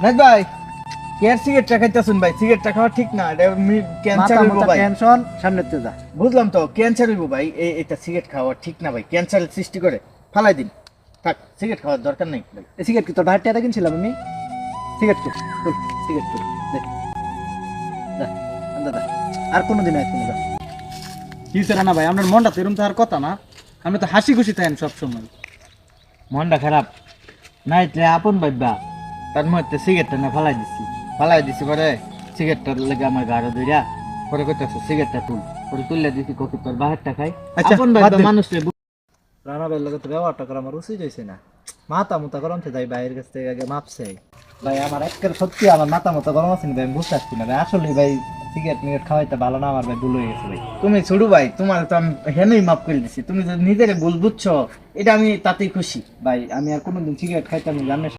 নাইত ভাই কেয়ার সিগারেটটা খাইতেছুন ভাই, সিগারেটটা খাওয়া ঠিক না, এটা ক্যান্সার হইব ভাই। টেনশন সামনে তে যা। বুঝলাম তো, ক্যান্সার হইব ভাই, এটা সিগারেট খাওয়া ঠিক না ভাই, ক্যান্সারের সৃষ্টি করে। ফালাই দিন, থাক, সিগারেট খাওয়ার দরকার নেই ভাই। এই সিগারেট কি তোর ভাইয়ের টাকা কিনছিলাম আমি? সিগারেট তো সিগারেট তো দে যা আন্দা যা। আর কোনোদিন আইস না যা। কি হইছে না ভাই, আপনার মনটা তো এরকম তো আর কথা না, আমরা তো হাসি খুশি থাকেন সবসময়। মনটা খারাপ নাইলে আপন ভাইবা, তার মধ্যে সিগারেটটা না ফালাই দিছি পরে সিগারেটটার লেগে আমার গাড়ো ধইরা পরে কইতাছে সিগারেটটা তুল, পরে তুললে দিছি কত তোর বাহারটা খাই। আচ্ছা, আপন বাদ ভাইবা দে। মানুষে রানা ভাইয়ের লগে তো ব্যবহারটা করা আমার উচিত হয়েছে না। মাথা মুতা গরম থেকে যাই ভাইয়ের কাছ থেকে আগে মাপছে। ভাই আমার একের সত্যি আমার মাথা মুতা গরম আছে না ভাই, আমি বুঝতে পারছি না ভাই। আসলে ভাই সিগারেট মিগারেট খাওয়াইতে ভালো না, আমার ভাই ভুল হয়ে গেছে ভাই। তুমি ছোট ভাই, তোমার তো আমি হেনই মাফ করে দিছি, তুমি যে নিজের ভুল বুঝছো এটা আমি তাতেই খুশি। ভাই আমি আর কোনোদিন সিগারেট খাইতাম না, জানিস।